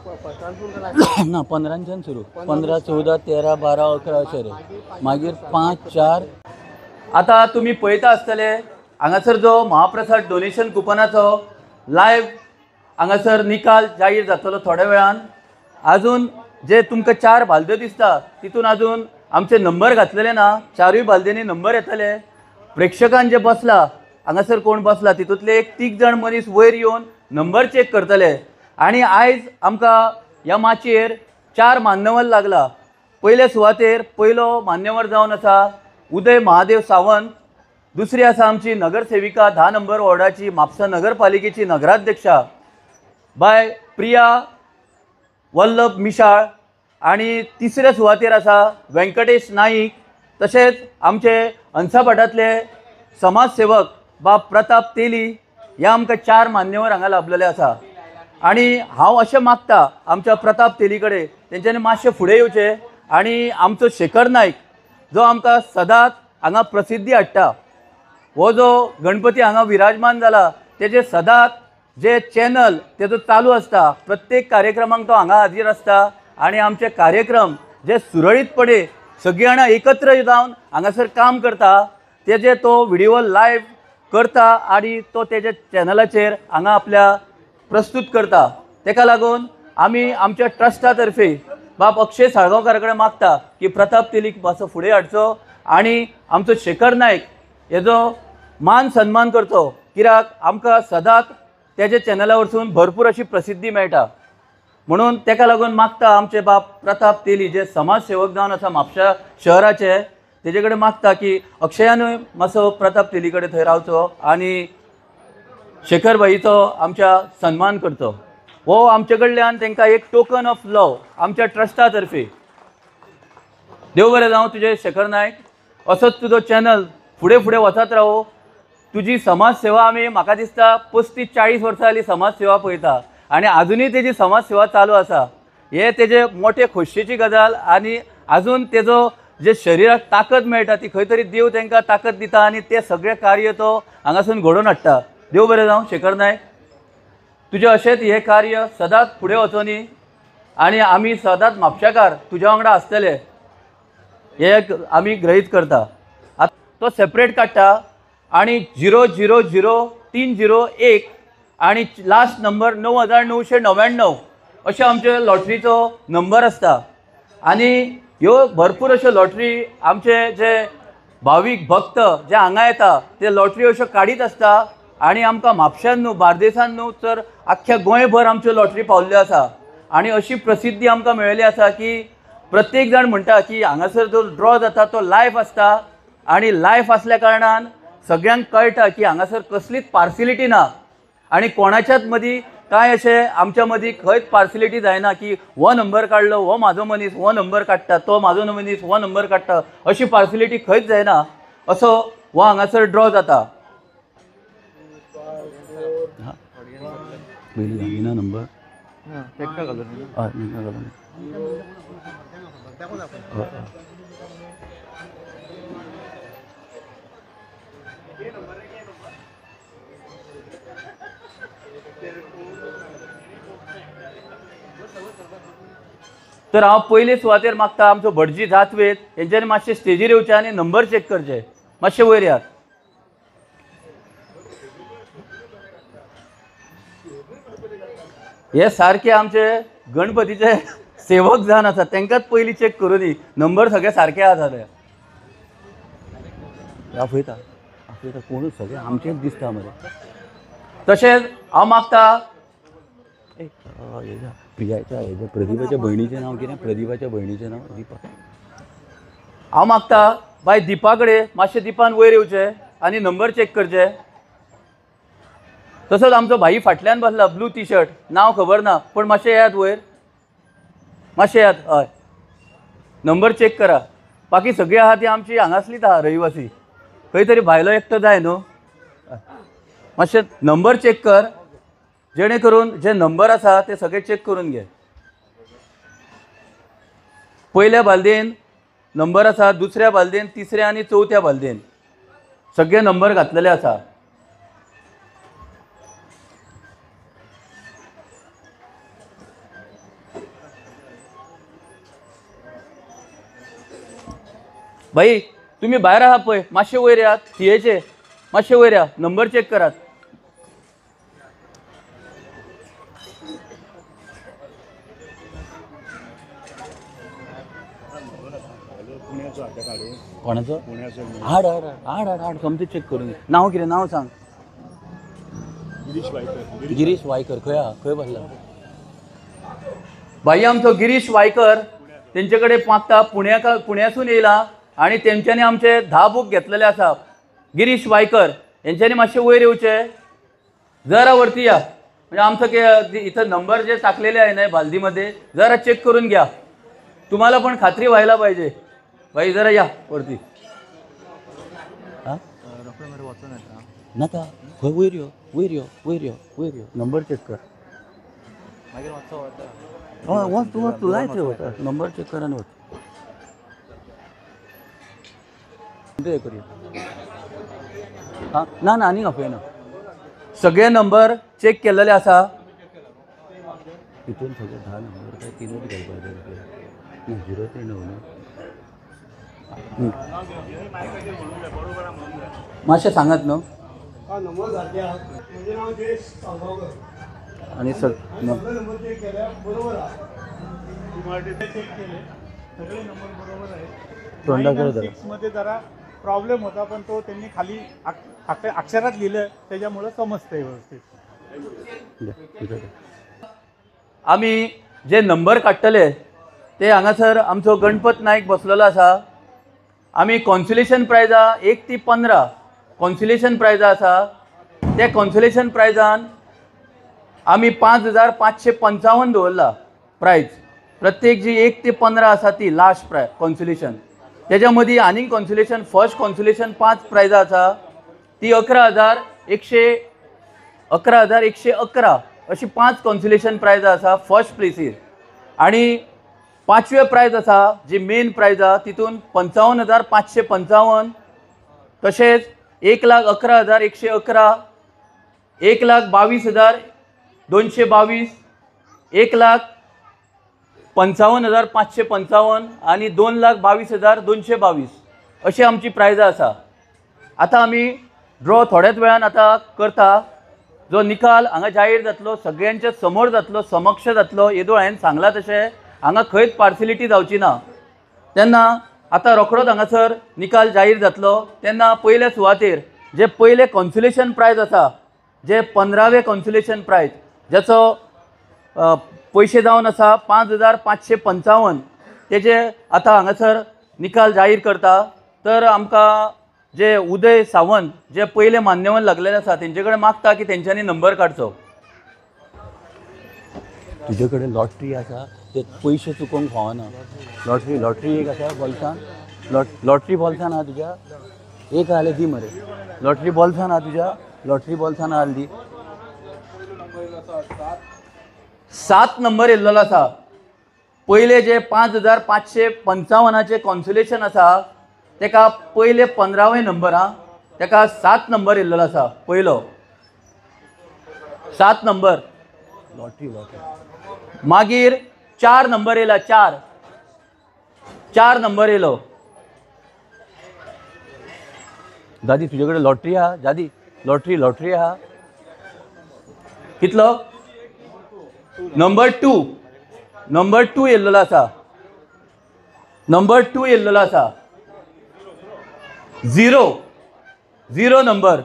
ना 15च्यान सुरू 15, 14, 13, 12, 11 अशें रे मागीर 5, 4. आता तुम्ही पळयता आसतले हांगासर जो महाप्रसाद डोनेशन कुपनाचो लायव्ह हांगासर निकाल जाहीर जातलो थोड्या वेळान. अजून जे तुमकां 4 बालद्यो दिसता तितून अजून आमचे नंबर घातलेले ना. 4य बालद्यांनी नंबर येतले. प्रेक्षकांक जे बसला हांगासर कोण बसला तितूंतले एक 3 जाण मनीस वयर येवन नंबर चेक करतले. आणि आयज आमकां ह्या माचयेर 4 मान्यवर लागला. पयले सुवातेर पयलो मान्यवर जावन आसा उदय महादेव सावंत. दुसरी आसा आमची नगरसेविका 10 नंबर वॉर्डाची म्हापसा नगरपालिकेची नगराध्यक्षा बाय प्रिया वल्लभ मिशाळ. आणि तिसऱ्या सुवातेर आसा व्यंकटेश नाईक. तशेंच आमचे अंसाभाटांतले समाजसेवक बाब प्रताप तेली. ह्या आमकां 4 मान्यवर हांगा लाभलेले आसा. आणि हांव अशें मागता आमच्या प्रताप तेली कडेन तेंच्यांनी मातशें फुडें येवचें. आणि आमचो शेखर नायक जो आमकां सदांच हांगा प्रसिद्धी हाडटा, हो जो गणपती हांगा विराजमान जाला तेजे सदांच जे चॅनल तेजो चालू आसता. प्रत्येक कार्यक्रमांक तो हांगा हाजीर आसता. आणि आमचे कार्यक्रम जे सुरळीतपणे सगळीं जाणां एकत्र जावन हांगासर काम करता तेजे तो व्हिडिओ लायव्ह करता आणि तो तेजे चॅनलाचेर हांगा आपल्या प्रस्तुत करता. तेका लागून आमी आमच्या ट्रस्टा तर्फे बाब अक्षय साळगांवकार कडेन मागता की प्रताप तेलीक मातसो फुडें हाडचो आणि आमचो शेखर नायक हेजो मान सन्मान करचो. कित्याक आमकां सदांच तेजे चॅनला वरसून भरपूर अशी प्रसिद्धी मेळटा. म्हणून तेका लागून मागता आमचे बाप प्रताप तेली जे समाजसेवक जावन आसा म्हापशा शहराचे, तेजे कडेन मागता की अक्षयानूय मातसो प्रताप तेली कडेन थंय रावचो आणि शेखर भाईचो आमच्या सन्मान करचो. हो आमचे कडल्यान तांकां एक टोकन ऑफ लव आमच्या ट्रस्टा तर्फे. देव बरें जावं तुजे शेखर नायक. असोच तुजो चॅनल फुडें फुडें वचत रावो. तुजी समाज सेवा आमी म्हाका दिसता 35-40 वर्सां जाली समाज सेवा पळयता आणि अजूनही तेजी समाज सेवा चालू आसा. हे तेजे मोठे खोशयेची गजाल. आणि अजून तेजो जे शरिराक ताकद मेळटा ती खंय तरी देव तांकां ताकद दिता आणि ते सगळे कार्य तो हांगासून घडोवन हाडटा. देव बरें जावं शेखर नायक. तुजें अशेंच हे कार्य सदांच फुडें वचोनी आणि आमी सदांच म्हापशाकार तुज्या वांगडा आसतले हे आमी ग्रहीत करता. तो सेपरेट काडटा आणि 000301 आणि लास्ट नंबर 9999 अशें आमचे लॉटरीचो नंबर आसता. आणि ह्यो भरपूर अश्यो लॉटरी आमचे जे भावीक भक्त जे हांगा येता ते लॉटरी अश्यो काडीत आसता. आणि आमकां म्हापशान न्हू बार्देसान न्हू तर आख्ख्या गोंयभर आमच्यो लॉटरी पावल्ल्यो आसा. आणि अशी प्रसिद्धी आमकां मेळिल्ली आसा की प्रत्येक जाण म्हणटा की हांगासर जो ड्रॉ जाता तो लायव्ह आसता. आणि लायव्ह आसल्या कारणान सगळ्यांक कळटा की हांगासर कसलीच पार्सिलिटी ना. आणि कोणाच्याच मदीं काय अशें आमच्या मदीं खंयच पार्सिलिटी जायना की हो नंबर काडलो हो म्हाजो मनीस हो नंबर काडटा तो म्हाजो मनीस हो नंबर काडटा अशी पार्सिलिटी खंयच जायना. असो हो हांगासर ड्रॉ जाता. नंबर तर हांव पयले सुवातेर मागता आमचो भटजी जातवेद हेंच्यांनी मातशें स्टेजीर येवचें आनी नंबर चेक करचे. मातशें वयर यात. हे सारखे आमचे गणपतीचे सेवक जावन आसा तांकांच पयलीं चेक करून दी नंबर सगळे सारके आहा जाले. आपयता आपयता कोणूच सगळे आमचेच दिसता मरे. तशेंच हांव मागता प्रियाच्या हेजे प्रदीपाच्या भयणीचें नांव कितें प्रदीपाच्या भयणीचें नांव दिपा. हांव मागता बाय दिपा कडेन मातशें दिपान वयर येवचें आनी नंबर चेक करचे. तसोच आमचो भाई फाटल्यान बसला ब्लू टी शर्ट नांव खबर ना पण मातशें येयात वयर मातशें येयात. हय नंबर चेक करा. बाकी सगळीं आहा ती आमची हांगासलीच आहा रहिवासी. खंय तरी भायलो एकटो जाय न्हू. मातशें नंबर चेक कर जेणे करून जे नंबर आसा ते सगळे चेक करून घे. पयल्या बालदेन नंबर आसा दुसऱ्या बालदेन तिसऱ्या आनी चवथ्या बालदेन सगळे नंबर घातलेले आसा. भाई तुम्ही बाहेर आहात पळय, मातशे वयर या, थियेचे मातशे वयर या, नंबर चेक करात. कोणाचं? हाड हाड हाड हाड हाड समजे चेक करून. नाव कितें? नाव सांग. गिरीश वायकर. खंय आहा? खंय बसला? भाई आमचो गिरीश वायकर तेंचे कडेन मागता. पुण्यासून येयला आणि तेंच्यांनी आमचे 10 बूक घेतलेले आसा. गिरीश वायकर यांच्यानी मातशे वयर येवचे, जरा वरती या. म्हणजे आमचं इथं नंबर जे टाकलेले आहे ना बालदीमध्ये, जरा चेक करून घ्या. तुम्हाला पण खात्री व्हायला पाहिजे. भाई जरा या वरती. नका वयर यो, वयर यो, वयर यो, वयर यो. नंबर चेक कर. तू जायचं होता. नंबर चेक करा ना. ते करूया. हां ना ना आनी खपय ना. सगळे नंबर चेक केलेले आसा. तितून सगळे 10 नंबर काय 3 घालपाचे. 0 ते 9 ना. मातशें सांगात न्हू. आणि सर मध्ये जरा प्रॉब्लेम होता, पण तो त्यांनी खाली अक्षरात लिहिलं, त्याच्यामुळे समजतंय व्यवस्थित. आम्ही जे नंबर काडटले ते हांगासर आमचो गणपत नायक बसलेलो आसा. आम्ही कॉन्सुलेशन प्रायजा 1 ते 15 कॉन्सुलेशन प्रायजा आसा. त्या कॉन्सुलेशन प्रायजान आम्ही 5555 दवरला प्रायज. प्रत्येक जी 1 ते 15 आसा ती लास्ट कॉन्सुलेशन. त्याच्या मदीं आनीक कॉन्सुलेशन, फर्स्ट कॉन्सुलेशन 5 प्रायजां आसा. ती 11,111 अशी 5 कॉन्सुलेशन प्रायजां आसा फर्स्ट प्लेसीर. आणि 5वें प्रायज आसा जी मेन प्रायज आसा तितून 55,555. तशेंच 1,11,111, 1,22,222, 1,55,555 आणि 2,22,222 अशी आमची प्रायजां आसा. आता आमी ड्रॉ थोड्याच वेळान आता करता. जो निकाल हांगा जाहीर जातलो सगळ्यांच्या समोर जातलो, समक्ष जातलो. येदो हांवें सांगला तशें हांगा खंयच पार्सिलिटी जावची ना. तेन्ना आता रोखडोच हांगासर निकाल जाहीर जातलो. तेन्ना पयल्या सुवातेर जे पयले कॉन्सुलेशन प्रायज आसा, जे 15वें कॉन्सुलेशन प्रायज, जाचो पयशे जावन आसा 5,555, तेजे आता हांगासर निकाल जाहीर करता. तर आमकां जे उदय सावंत जे पयले मान्यवन लागलेले आसा तेंचे कडेन मागता की तेंच्यांनी नंबर काडचो. तुजे कडेन लॉटरी आसा, ते पयशे चुकोवंक फावना. लॉटरी एक आसा बॉल्सान. लॉटरी बॉल्सान आहा तुज्या? एक आले दी मरे. लॉटरी बॉल्सान आहा तुज्या? लॉटरी बॉल्सान आहा दी. 7 नंबर येयल्लो आसा. पयले जे 5,555 कॉन्सुलेशन आसा तेका पयले 15वें नंबर आहा, तेका 7 नंबर येयल्लो आसा. पयलो 7 नंबर लॉटरी. मागीर 4 नंबर येयला. 4 नंबर येयलो. दादी तुजे कडेन लॉटरी आहा? दादी लॉटरी आहा? कितलो? नंबर 2 येयल्लो आसा. नंबर 2 येयल्लो आसा. 0 नंबर.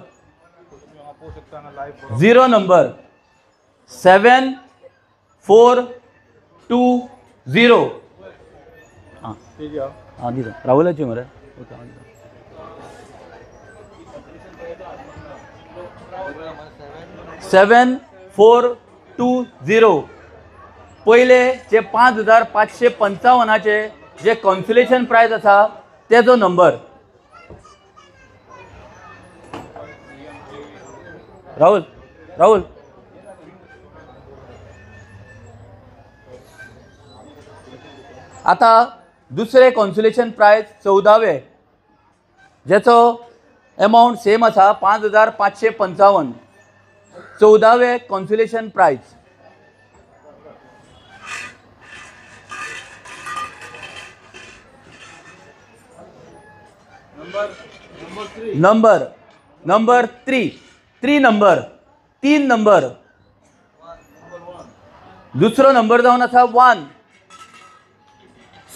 0 नंबर. 7,4,2,0. हां दिदा राहुलाची मरे. 7,4,2,0. पहिले जे 5,555 जे कॉन्सुलेशन प्रायज आसा तेजो नंबर. राहुल आता दुसरे कॉन्सुलेशन प्रायज 14वें, जेचो अमाउंट सेम आसा 5,555. 14वें कॉन्सुलेशन प्रायज. नंबर 3 नंबर 3 नंबर दुसरो नंबर जावन आसा 1.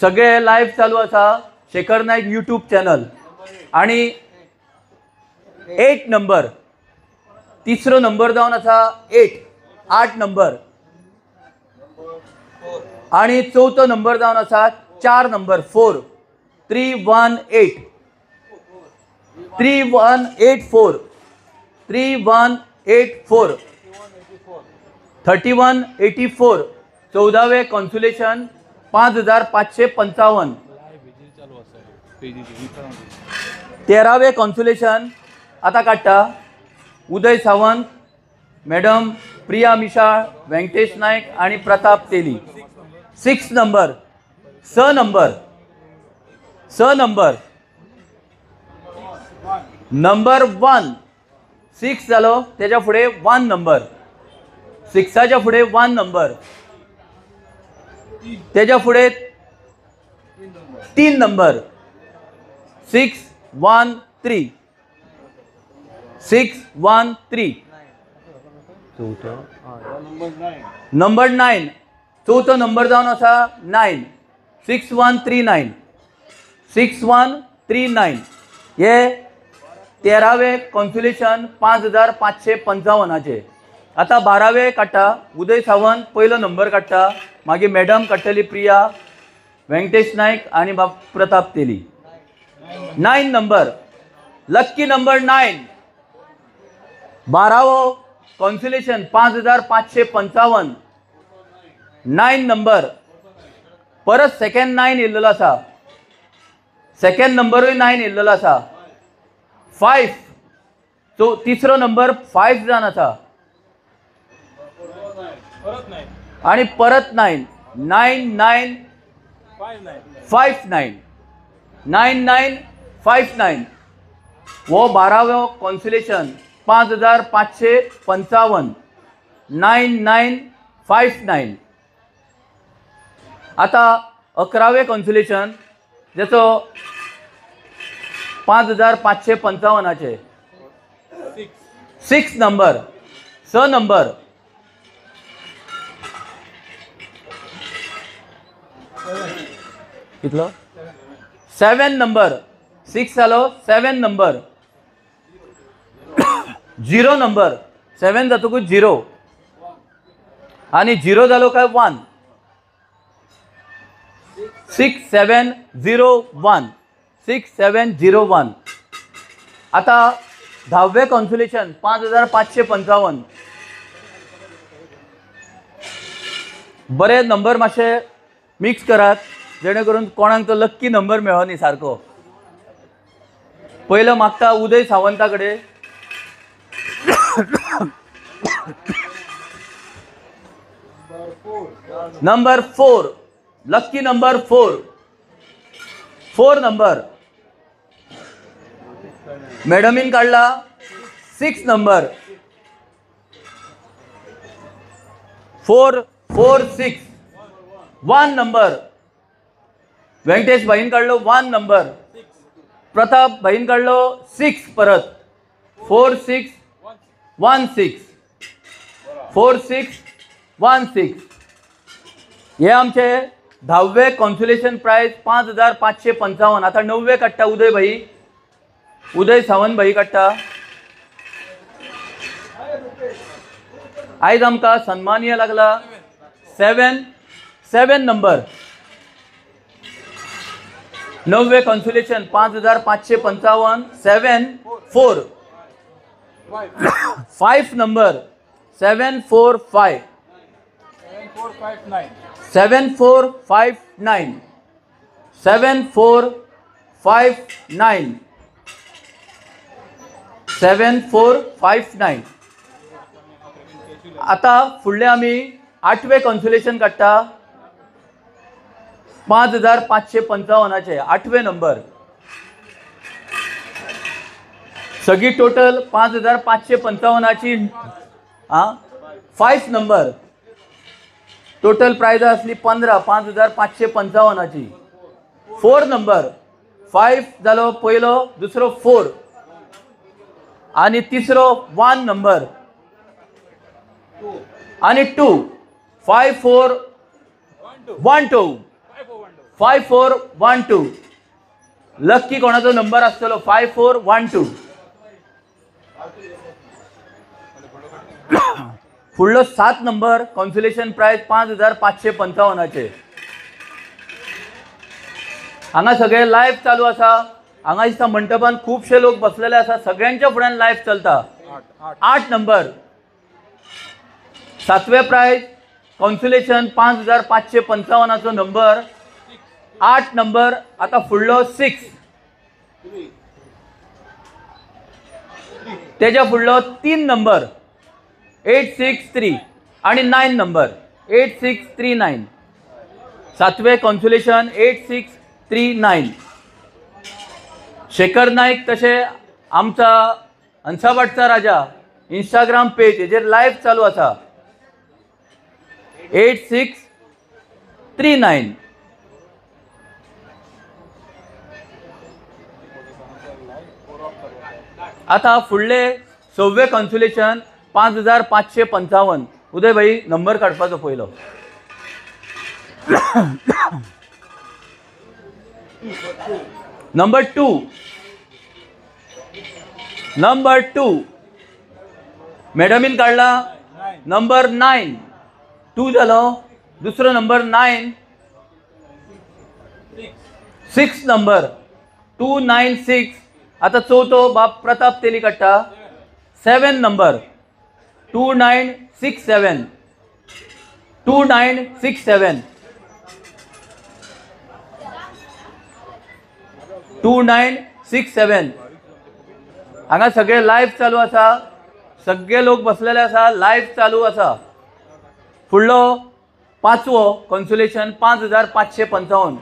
सगळे लाईव्ह चालू आसा शेखर नाईक यूट्यूब चॅनल. आणि 8 नंबर तिसरो नंबर जावन आसा 8 नंबर. आणि चौथो नंबर जावन आसा 4 नंबर 4 3184 3184 14वे कॉन्सुलेशन 5555. 13वे कॉन्सुलेशन आता काढता उदय सावंत, मॅडम प्रिया मिशाळ, व्यंकटेश नाईक आणि प्रताप तेली. 6 नंबर स नंबर 1 6 जालो त्याच्या फुडें 1 नंबर 6च्या फुडें 1 नंबर त्याच्या फुडें 3 नंबर 613 नंबर 9 चौथो नंबर जावन आसा 9 6139 हे 13वे कॉन्सुलेशन 5555चे. आता 12वे काडटा उदय सावंत पयलो नंबर काडटा, मागीर मॅडम काडटली प्रिया, व्यंकटेश नाईक आणि प्रताप तेली. 9 नंबर लक्की नंबर 9 12वो कॉन्सुलेशन 5555 9 नंबर परत सेकंड 9 येयल्लो आसा, सेकंड नंबरूय 9 येयल्लो आसा. 5 तो तिसरो नंबर 5 जावन आसा आणि परत 9 9959 वो 12वो कॉन्सुलेशन 5555 9959. आता 11वे कॉन्सुलेशन ज्याचो 5555चे 6 नंबर कितलो 7 नंबर 6 जालो 7 नंबर 0 नंबर 7 जातकूच 0 आणि 0 जालो काय 1 6701. आता 10वे कॉन्सुलेशन 5555. बरे नंबर मातशे मिक्स करात जेणे करून कोणाक तो लक्की नंबर मेळो न्ही सारको. पयलो मागता उदय सावंता कडेन नंबर 4 लक्की नंबर 4 नंबर मॅडमीन काढला 6 नंबर 446 1 नंबर व्यंकटेश भाईन काढलो 1 नंबर, प्रताप भाईन काढलो 6 परत 4616 हे आमचे 10वे कॉन्सुलेशन प्राइज 5555. आता 9वे काडटा उदय सावंत भाई काडटा. आयज आमकां सन्मानीय लागला 7 नंबर 9वे कॉन्सुलेशन 5555 7 5 नंबर 745 7459. आता फुडले आमी 8वे कॉन्सुलेशन काडटा 5555चे 8वे नंबर. सगळी टोटल 5555ची 5 नंबर टोटल प्राइज असली 15 5555ची. 4 नंबर 5 जालो पयलो, दुसरो 4 आणि तिसरो 1 नंबर आणि 2 5 4 1 2 5 4 1 2 लक्की कोणाचो नंबर आसतलो 5 4 1 2 फुडलो 7 नंबर कॉन्सोलेशन प्राइज 5555 हांगा सगळे लाईव्ह चालू आसा. हांगा दिसता मंडपान खूबशे लोक बसलेले आसा. सगळ्यांच्या फुड्यान लाईव्ह चलता. 8 नंबर 7वे प्राइज कॉन्सोलेशन 5555 नंबर 8 नंबर. आता फुडलो 6 तेजा फुडलो 3 नंबर 863 आणि 9 नंबर 8639 7वे कॉन्सोलेशन 8639. शेखर नाईक तसे आमचा हंसाभाटचा राजा इंस्टाग्राम पेज हेजेर लाईव्ह चालू आसा 8639. आता फुडले 6वे कॉन्सोलेशन 5555. उदय भाई नंबर काडपाचो पयलो. नंबर 2 मॅडमीन काढला. नंबर 9 2 जालो. दुसरो नंबर 9 6 नंबर 296. आता चौथो बाप प्रताप तेली काडटा 7 नंबर 2967 2967 2967. हांगा सगळे लाईव्ह चालू आसा. सगळे लोक बसलेले आसा. लाईव्ह चालू आसा. फुडलो 5वो कॉन्सोलेशन 5555.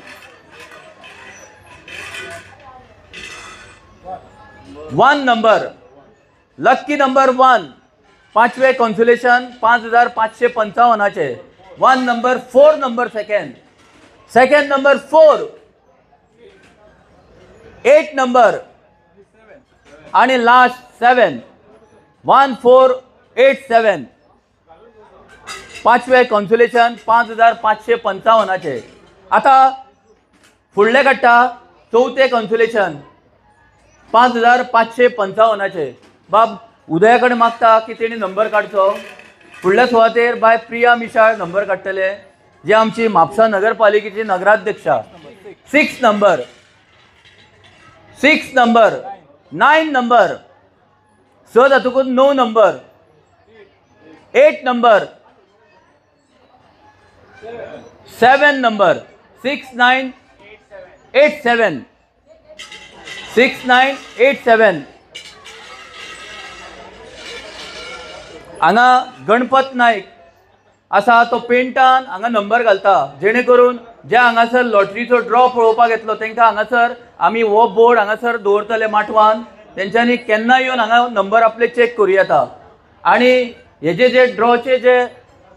1 नंबर लक्की नंबर 1 5वे consolation 5555. 1 number 4 number second number 4 8 number आणि लास्ट 7 1487. 5वे कॉन्सोलेशन 5555. आता फुडले काडटा 4थे कॉन्सोलेशन 5555. बाब उदया कडेन मागता की तेणी नंबर काडचो. फुडल्या सुवातेर बाय प्रिया मिशाळ नंबर काडटले जे आमची म्हापसा नगरपालिकेची नगराध्यक्षा. 6 नंबर 9 नंबर 6 जातकूच 9 नंबर 8 नंबर 7 नंबर 6987 6987. हांगा गणपत नाईक आसा तो पेंटान हांगा नंबर घालता जेणे करून जे हांगासर लॉटरीचो ड्रॉ पळोवपाक येतलो तांकां हांगासर आमी हो बोर्ड हांगासर दवरतले माटवान. तेंच्यांनी केन्ना येवन हांगा नंबर आपले चॅक करूं येता. आणि हेजे जे ड्रॉचे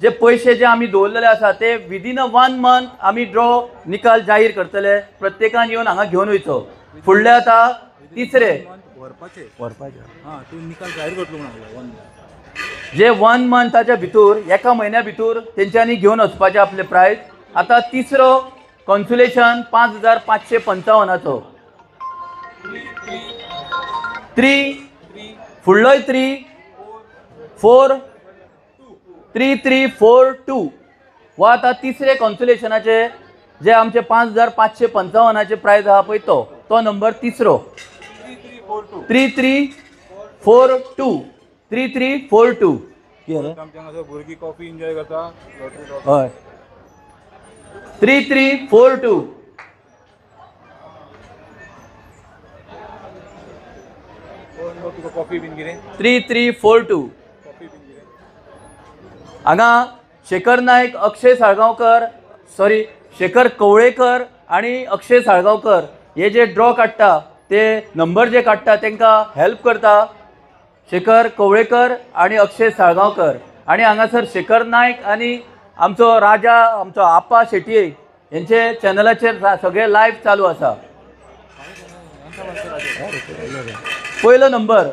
जे पयशे जे आमी दवरलेले आसा ते विदीन 1 मंथ आमी ड्रॉ निकाल जाहीर करतले. प्रत्येकान येवन हांगा घेवन वयचो. फुडले आता 3रे निकाल जाहीर करतलो म्हणून जे 1 मंथाच्या भितर एका म्हयन्या भितर तेंच्यांनी घेवन वचपाचे आपले प्राइज. आता 3रो कॉन्सोलेशन 5555. 3 फुडलोय 3 4 3342. वो आता 3रे कॉन्सोलेशनाचे जे आमचे 5555 प्राइज आहा पळय तो नंबर 3रो 3342. 3342. भुरगी कॉफी एन्जॉय करता. हय 3342. कॉफी बीन कितें 3342. हांगा शेखर नायक, अक्षय साळगांवकर शेखर कवळेकर आणि अक्षय साळगांवकर हे जे ड्रॉ काडटा ते नंबर जे काडटा तांकां हेल्प करता शेखर कवळेकर आणि अक्षय साळगांवकर. आणि हांगासर शेखर नायक आणि आमचो राजा आमचो आप्पा शेटये यांचे चॅनलाचेर सगळे लाईव्ह चालू आसा. पहिलो नंबर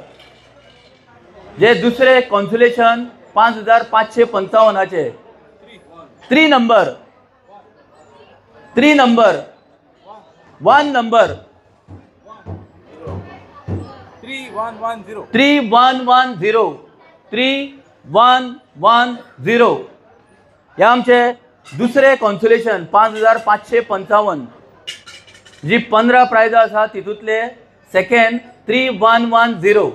जे दुसरे कॉन्सुलेशन 5555चे 3 नंबर 1 नंबर 3110 हे आमचे दुसरे कॉन्सुलेशन 5555 जी 15 प्राइजा आसा तितूंतले सेकंड 3110.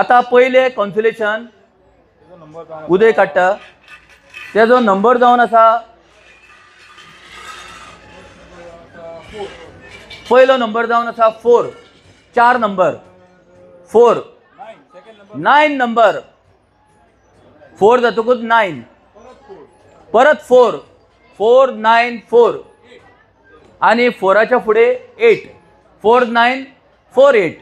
आता पहिले कॉन्सुलेशन उदय काडटा तेजो नंबर जावन आसा पहिलो नंबर जावन आसा 4 नंबर 9 नंबर 4 जातकूच 9 परत 4 आणि 4च्या फुडें 8 4948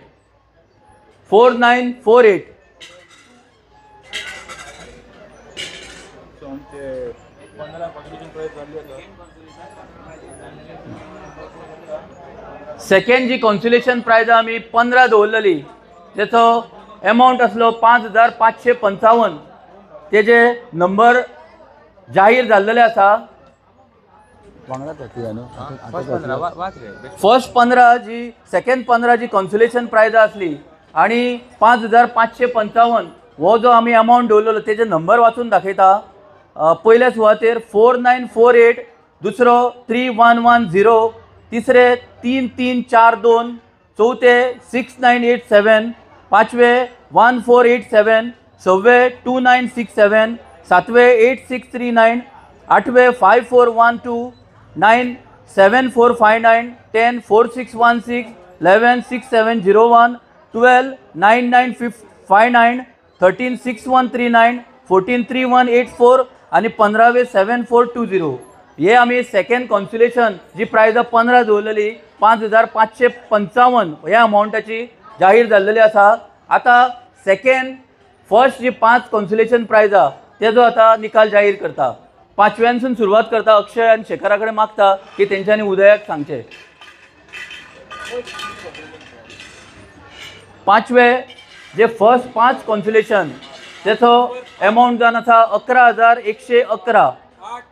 सेकंड जी कॉन्सुलेशन प्राइज आमी 15 दवरलेली तेचो अमाउंट आसलो 5555 तेजे नंबर जाहीर जाल्लेले आसा. फर्स्ट 15 जी सेकंड 15 जी कॉन्सुलेशन प्राइज आसली आणि 5555 हो जो आमी अमाउंट दवरलेलो तेजे नंबर वाचून दाखयता. पयल्या सुवातेर 4948, दुसरो 3110, तिसरे 3342, चौथे 6987, पांचवे 1487, सव्वे 2967, सातवे 8639, आठवे 5412, 9 7459, 10 4616, 11 6701, 12 9959, 13 6139, 14 3184 आणि 15वे 7420. हे आमी सेकंड कॉन्सुलेशन जी प्राइज 15 दवरलेली 5555 ह्या अमाउंटाची जाहीर जाल्लेली आसा. आता सेकंड फर्स्ट जी 5 कॉन्सुलेशन प्राइजा तेजो आता निकाल जाहीर करता. पांचव्यानसून सुरवात करता. अक्षय आणि शेखरा कडेन मागता की तेंच्यांनी उदयाक सांगचे. पांचवे जे फर्स्ट 5 कॉन्सुलेशन तेचो अमाउंट जावन आसा 11111.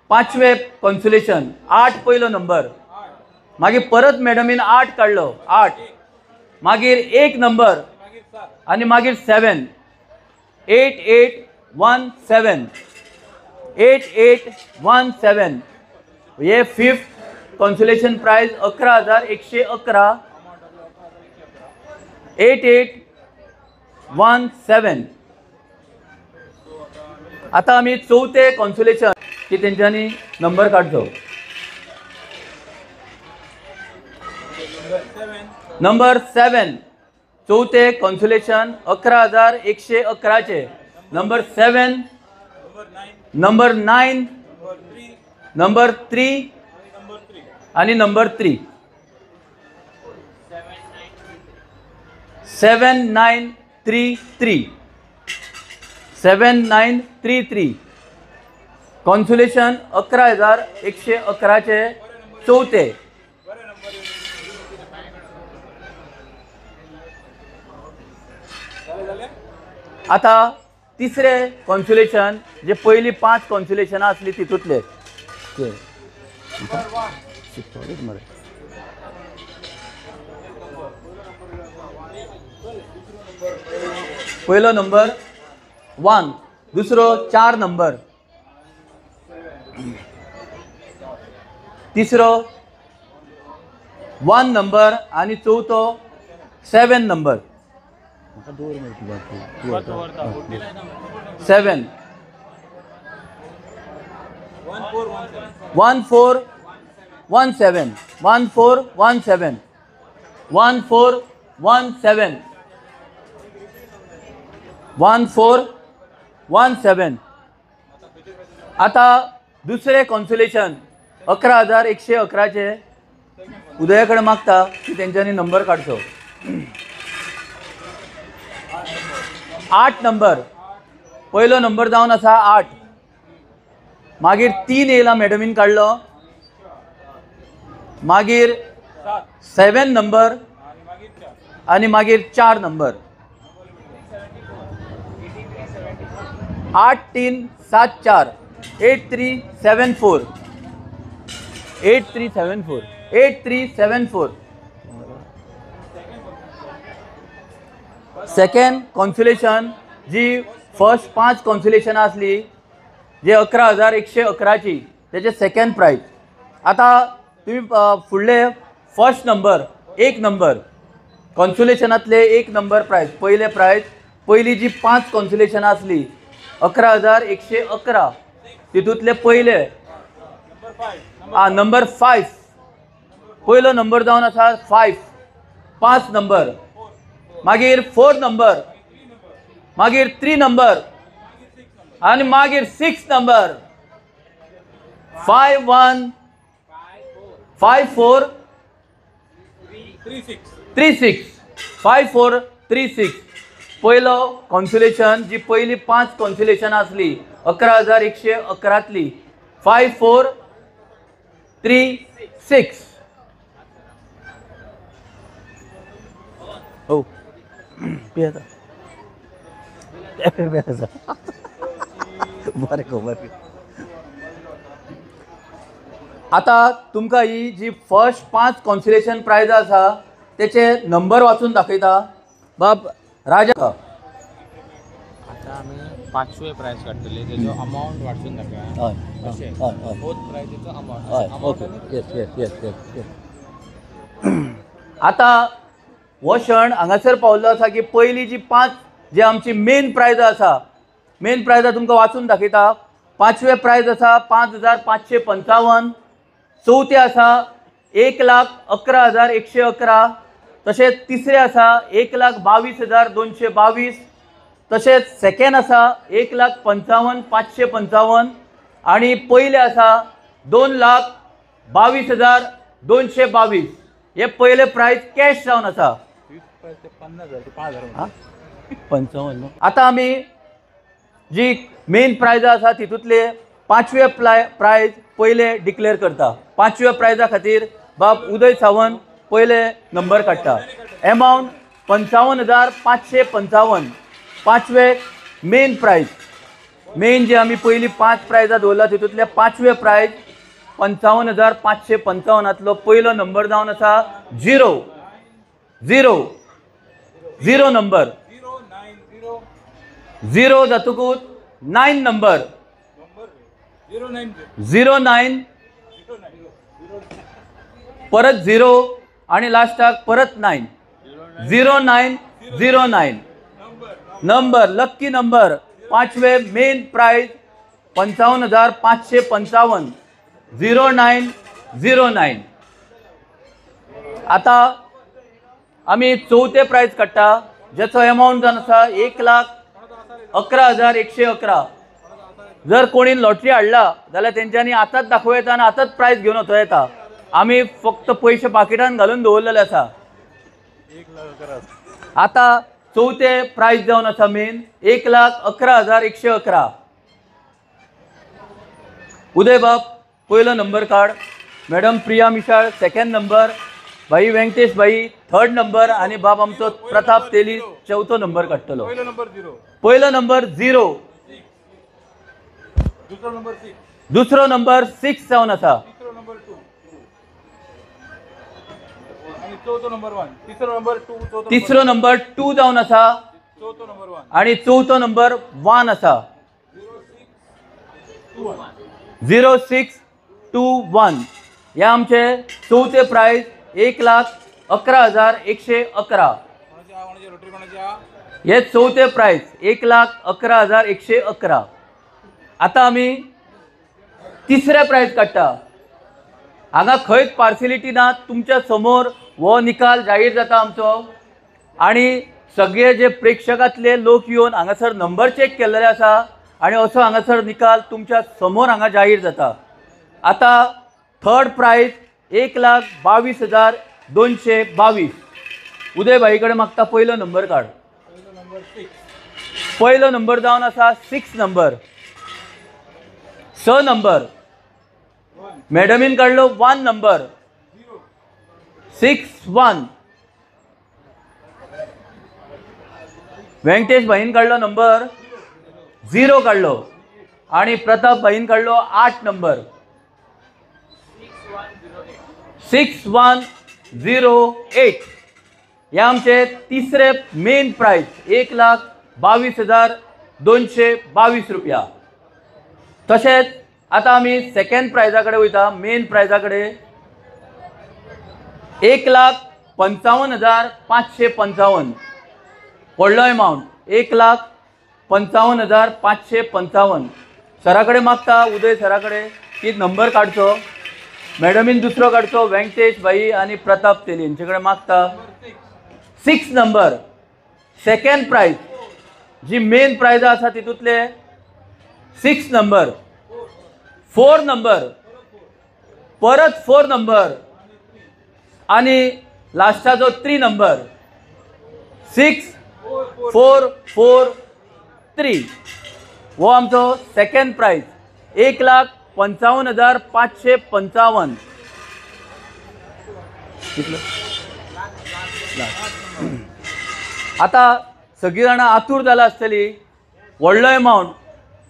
पांचवे कॉन्सुलेशन 8 पहिलो नंबर, मागीर परत मॅडमीन 8 काडलो 8, मागीर 1 नंबर आणि मागीर 7 8817 8817. हे फिफ्थ कॉन्सुलेशन प्राइज 11111 8817. आता आम्ही चौथे कॉन्सुलेशन की तेंच्यांनी नंबर काढतो. नंबर 7 चौथे कॉन्सुलेशन 11111 नंबर 7, नंबर 9, नंबर 3 आणि नंबर 3 7933 7933 कॉन्सुलेशन 11111 चौथे. आता तिसरे कॉन्सुलेशन जे पहिली 5 कॉन्सुलेशन असली तितूंतले पहिलो नंबर 1, दुसरो 4 नंबर, तिसरो 1 नंबर आणि चौथो 7 नंबर. 7 1417 1417 1417 1417. आता दुसरे कॉन्सुलेशन 11111 उदयाकडे मागता की तेंच्यांनी नंबर काढचो. 8 नंबर पहिलो नंबर जावन आसा 8, मागीर 3 येयला मॅडमीन काढलो, मागीर 7 नंबर आणि मागीर 4 नंबर 8374 8374 8374 8374 सेकंड कॉन्सुलेशन जी फर्स्ट 5 कॉन्सुलेशन असली जे 11,111ची त्याचे सेकंड प्राइज. आता तुम्ही फुडले फर्स्ट नंबर 1 नंबर कॉन्सुलेशनातले 1 नंबर प्राइज पहिले प्राइज पहिली जी 5 कॉन्सुलेशन असली 11,111 तितूंतले पहिले नंबर 5 पहिलो नंबर जावन आसा 5 नंबर मागीर 4 नंबर मागीर 3 नंबर आणि मागीर 6 नंबर 5436 पहिलो कॉन्सुलेशन जी पहिली 5 कॉन्सुलेशन असली 11,111तली 5436 हो पियाचा बरें खबर. आता तुमकां ही जी फर्स्ट 5 कॉन्सुलेशन प्राइज आसा त्याचे नंबर वाचून दाखयता बाब राजा. आता आम्ही 5वे प्राइज काढतले त्याचो अमाउंट वाचून दाखया. हय बोथ प्राइजेचो अमाउंट ओके येस. आता हो क्षण हांगासर पावल्लो आसा की पहिली जी 5 जे आमची मेन प्राइज आसा मेन प्राइज तुमकां वाचून दाखयता. 5वे प्राइज आसा 5,555. चौथे आसा 1,11,111. तशेंच तिसरे आसा 1,22,222. तशेंच सेकंड आसा 1,55,555 आणि पहिले आसा 2,22,222. हे पहिले प्राइज कॅश जावन आसा 55. आता आमी जी मेन प्राइज आसा तितूंतले 5वे प्राइज पहिले डिक्लेअर करता. 5व्या प्राइजा खातीर बाब उदय सावंत पहिले नंबर काडटा. अमाउंट 55,555. 5वे मेन प्राइज मेन जे आमी पहिली 5 प्राइजा दवरला तितूंतले 5वे प्राइज 55,555तलो पहिलो नंबर जावन आसा 0 नंबर 0 जातकूच 9 नंबर 09 परत 0 आणि लास्टाक परत 9 0909 नंबर लक्की नंबर 5वे मेन प्राइज 55,555 0909. आता आम्ही चौथे प्राइज काडटा ज्याचो अमाउंट जावन आसा 1,11,111. जर कोणी लॉटरी हाडला जाल्यार तेंच्यांनी आतांच दाखोव येता आनी आतांच प्राइज घेवन वचूं येता. आमी फक्त पयशे पाकिटान घालून दवरलेले आसा. आता चौथे प्राइज जावन आसा मेन 1,11,111. उदय बाब पहिलो number card. Madam Priya Mishal second number. भाई व्यंकटेश भाई थर्ड नंबर आणि बाब आमचो प्रताप तेली चौथो नंबर काडटलो. पहिलो नंबर 0. दुसरो नंबर 6 जावन आसा. तिसरो नंबर 2 जावन आसा आणि चौथो नंबर 1 आसा. 0621 हे आमचे चौथे प्राइज 1,11,111. हे चौथे प्राइज 1,11,111. आता आम्ही तिसरे प्राइज काडटा. हांगा खंयच पार्सिलिटी ना. तुमच्या समोर हो निकाल जाहीर जाता आमचो आणि सगळे जे प्रेक्षकातले लोक येवन हांगासर नंबर चेक केल्लेले आसा आणि असो हांगासर निकाल तुमच्या समोर हांगा जाहीर जाता. आता थर्ड प्राइज 1,22,222. उदय भाई कडेन मागता पहिलो नंबर कार्ड. पहिलो नंबर जावन आसा 6 नंबर 6 नंबर. मॅडमीन काढलो 1 नंबर 61. व्यंकटेश भाईन काढलो नंबर 0 काढलो आणि प्रताप भाईन काढलो 8 नंबर 6108. हे आमचे तिसरे मेन प्राइज 1,22,222 रुपया. तसेच आता आम्ही सेकंड प्राइजा कडे वयता. मेन प्राइजा कडे 1,55,555 व्हडलो अमाउंट 1,55,555. सराकडे मागता उदय सराकडे की नंबर काढचो. मॅडमीन दुसरो काढचो. व्यंकटेश भाई आणि प्रताप तेली यांच्याकडे मागता 6 नंबर. सेकंड प्राइज जी मेन प्राइज आसा तितूंतले 6 नंबर, 4 नंबर, परत 4 नंबर आणि लास्टाचो 3 नंबर 6443. वो आमचो सेकंड प्राइज 1,55,555. आता सगळी जाणां आतूर जाला आसतली. व्हडलो अमाउंट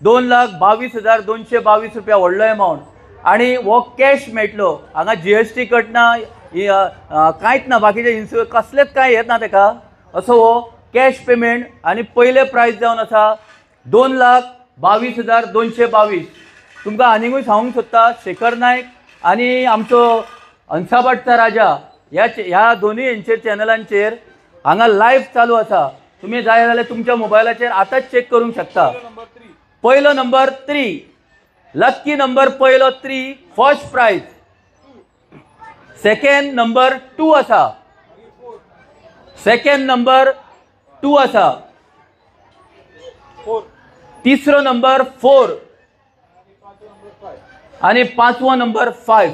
2,22,222 रुपया व्हडलो अमाउंट आणि हो कॅश मेळटलो. हांगा GST कटना कांयच ना, बाकीचे कसलेच कांय येत ना तेका. असो हो कॅश पेमेंट आणि पयले प्राइज जावन आसा 2,22,222. तुमकां आनीकूय सांगूंक सोदता शेखर नायक आणि आमचो हंसाभट्टचा राजा ह्या दोन्ही यांचेर चॅनलांचेर हांगा लायव्ह चालू आसा. तुम्ही जाय जाल्यार तुमच्या मोबायलाचेर आतांच चेक करूंक शकता. पहिलो नंबर 3 लक्की नंबर पहिलो 3 फर्स्ट प्राइज. सेकंड नंबर 2 आसा. सेकंड नंबर 2 आसा. तिसरो नंबर 4 आणि पांचवो नंबर 5.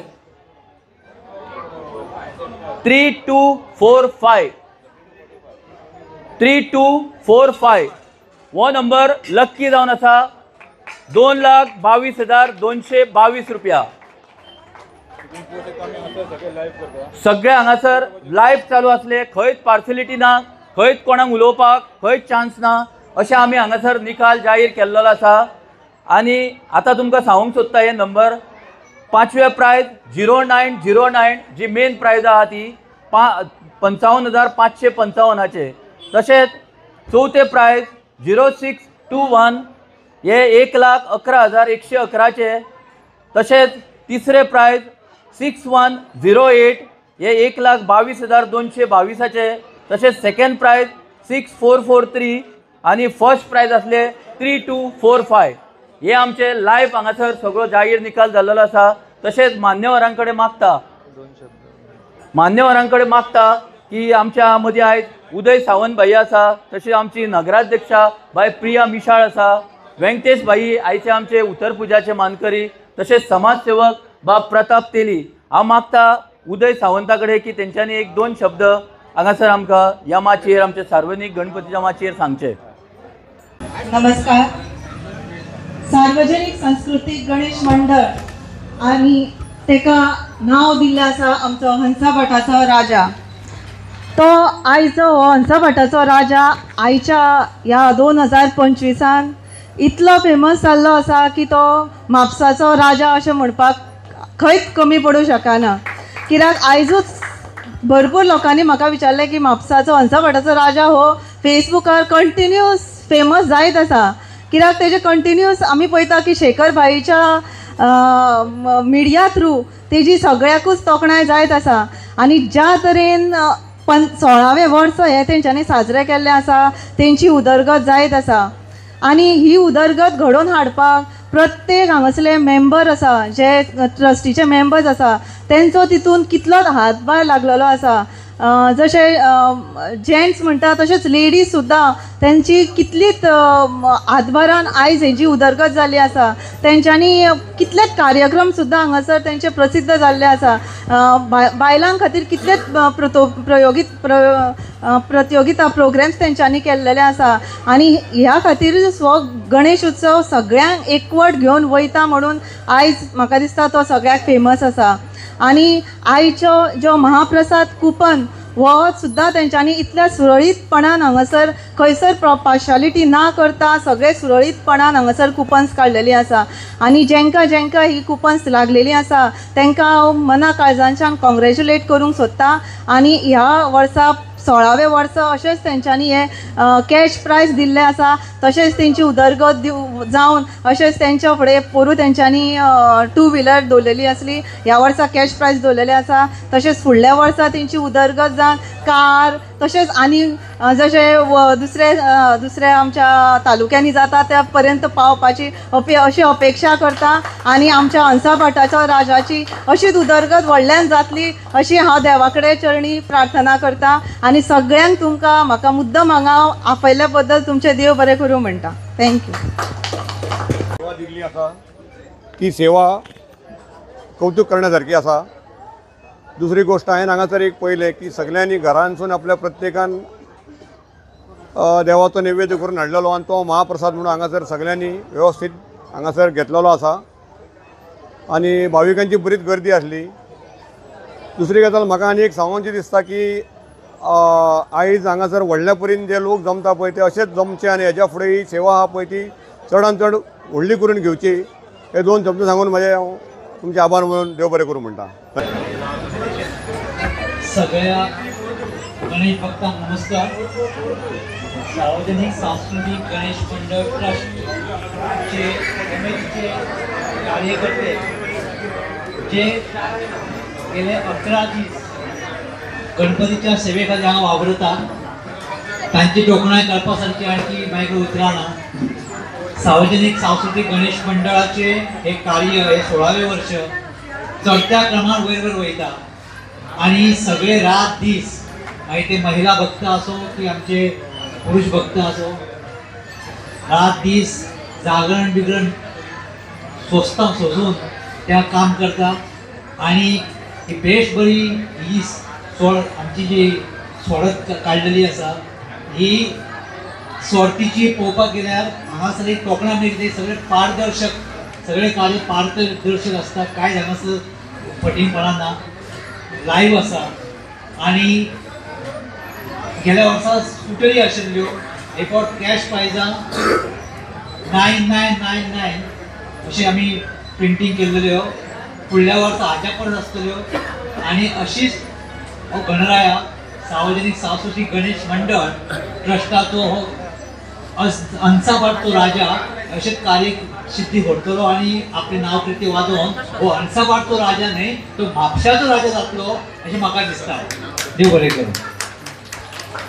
3245 3245 वो नंबर लक्की जावन आसा 2,22,222 रुपया. सगळे हांगासर लायव्ह चालू आसले. खंयच पार्सलिटी ना, खंयच कोणाक उलोवपाक खंयच चान्स ना. अशें आमी हांगासर निकाल जाहीर केल्लो आसा. आणि आता तुमकां सांगूंक सोदता हे नंबर. पांचवे प्राइज 0909 जी मेन प्राइज आहा ती 55,555. तशेंच चौथे प्राइज 0621 हे 1,11,111. तशेंच तिसरे प्राइज 6108 हे 1,22,222. तशेंच सेकंड प्राइज 6443 आणि फर्स्ट प्राइज आसले 3245. हे आमचे लायव्ह हांगासर सगळो जाहीर निकाल जाल्लो आसा. तशेंच मान्यवरांकडे मागता की आमच्या मदीं आयज उदय सावंत भाई आसा. तशेंच आमची नगराध्यक्षा बाय प्रिया मिशाळ आसा. व्यंकटेश भाई आयचे आमचे उत्तर पुजाचे मानकरी. तशेंच समाजसेवक बाब प्रताप तेली. हांव मागता उदय सावंता कडेन की तेंच्यांनी 1-2 शब्द हांगासर आमकां ह्या माचयेर आमच्या सार्वजनीक गणपतीच्या माचयेर सांगचे. नमस्कार. सार्वजनिक सांस्कृतिक गणेश मंडळ आणि तेका नाव दिल्लें आसा आमचो हंसाभटाचो राजा. तो आयचो हो हंसाभटाचो राजा आयच्या ह्या 2025 इतलो फेमस जाल्लो आसा की तो म्हापसाचो राजा अशें म्हणपाक खंयच कमी पडूं शकना. कित्याक आयजूच भरपूर लोकांनी म्हाका विचारलें की म्हापसाचो हंसाभटाचो राजा हो फेसबुकार कंटिन्यूस फेमस जायत आसा. कित्याक तेजे कंटिन्यूस आमी पळयता की शेखर भाईच्या मिडिया थ्रू तेजी सगळ्याकूच तोखणाय जायत आसा. आनी ज्या तरेन 16वें वर्स हे तेंच्यांनी साजरे केल्ले आसा, तेंची उदरगत जायत आसा. आनी ही उदरगत घडोवन हाडपाक प्रत्येक हांगासले मेंबर आसा, जे ट्रस्टीचे मेंबर्स आसा, तेंचो तितून कितलोच हातभार लागलेलो आसा. जशे जेंट्स म्हणटा तशेंच लेडीज सुद्दां तेंची कितलीच हातभारान आयज हेजी उदरगत जाल्ली आसा. तेंच्यांनी कितलेच कार्यक्रम सुद्दां हांगासर तेंचे प्रसिद्ध जाल्ले आसा. बायलां खातीर कितलेच प्रतियोगिता प्रोग्राम्स तेंच्यांनी केल्लेले आसा. आनी ह्या खातीर हो गणेश उत्सव सगळ्यांक एकवट घेवन वयता म्हणून आयज म्हाका दिसता तो सगळ्याक फेमस आसा. आनी आयच्यो ज्यो महाप्रसाद कुपन हो सुद्दां तेंच्यांनी इतल्या सुरळीतपणान हांगासर खंयसर पार्शालिटी ना करता सगळे सुरळीतपणान हांगासर कुपन्स काडलेली आसा आनी जेंका जेंका ही कुपन्स लागलेली आसा तेंकां हांव मना काळजांच्यान कॉंग्रॅच्युलेट करूंक सोदता आनी ह्या वर्सा 16वें वर्स अशेंच तेंच्यांनी हे कॅश प्रायज दिल्ले आसा तशेंच तेंची उदरगत जावन अशेंच तेंच्या फुडें पोरूं तेंच्यांनी 2 व्हिलर दवरलेली आसली ह्या वर्सा कॅश प्रायज दवरलेले आसा तशेंच फुडल्या वर्सा तेंची उदरगत जावन कार तशेंच आनी जशें दुसरे आमच्या तालुक्यांनी जाता त्या पर्यंत पावपाची अशी अपेक्षा करता आनी आमच्या हंसा भटाच्या राजाची अशीच उदरगत व्हडल्यान जातली अशी हांव देवा कडेन चरणी प्रार्थना करता आनी सगळ्यांक तुमकां म्हाका मुद्दम हांगा आपयल्या बद्दल तुमचें देव बरें करूं म्हणटा थँक्यू. सेवा दिल्ली आसा ती सेवा कौतुक करण्यासारखी आसा. दुसरी गोष्ट हांवें हांगासर एक पळयलें की सगळ्यांनी घरांसून आपल्या प्रत्येकान देवाचो नैवेद्य करून हाडलेलो आनी तो महाप्रसाद म्हणून हांगासर सगळ्यांनी वेवस्थीत हांगासर घेतलेलो आसा आनी भाविकांची बरीच गर्दी आसली. दुसरी गजाल म्हाका आनी एक सांगोवची दिसता की आयज हांगासर व्हडल्या परीन जे लोक जमता पळय ते अशेंच जमचे आनी हेज्या फुडें ही सेवा आहा पळय ती चडांत चड व्हडली करून घेवची. हे 2 शब्द सांगून म्हाजे हांव तुमचे आभार म्हणून देव बरें करूं म्हणटा. सगळ्या गणेश भक्तांक नमस्कार. सार्वजनिक सांस्कृतिक गणेश मंडळ ट्रस्टचे एमएचचे कार्यकर्ते जे गेले 11 दीस गणपतीच्या सेवे खातीर हांगा वावरता तांची तोखणाय करपा सारकी आणखी म्हाका उतराना. सार्वजनिक सांस्कृतिक गणेश मंडळाचे हे कार्य हे 16वें वर्ष चढत्या क्रमार वयर वयता आणि सगळे रात दीस मागीर ते महिला भक्त असो की आमचे पुरुष भक्त असो रात दीस जागरण बिगरण सोंसता सोसून त्या काम करता आणि ही बेश बरी ही आमची जी सोडत काडलेली आसा ही सोडतीची पळोवपाक गेल्यार हांगासर एक कोंकणा कितें सगळे पारदर्शक सगळे कार्य पारदर्शक आसता कांय हांगासर फटींगपणां ना लायव्ह आसा आनी गेल्या वर्सा स्कुटरी आशिल्ल्यो रिकॉर्ड कॅश प्रायजां 9999 अशी आमी प्रिंटींग केल्ल्यो फुडल्या वर्सा हाच्या परस आसतल्यो आनी अशीच हो गणराया सार्वजनिक सांस्कृतिक गणेश मंडळ ट्रस्टाचो हो हंसा भट तो राजा अशें कार्य सिद्धी घडतलो आनी आपले नांव कीर्ती वाजोवन हो हंसा भट तो राजा न्हय तो म्हापशाचो राजा जातलो अशें म्हाका दिसता. देव बरें करूं.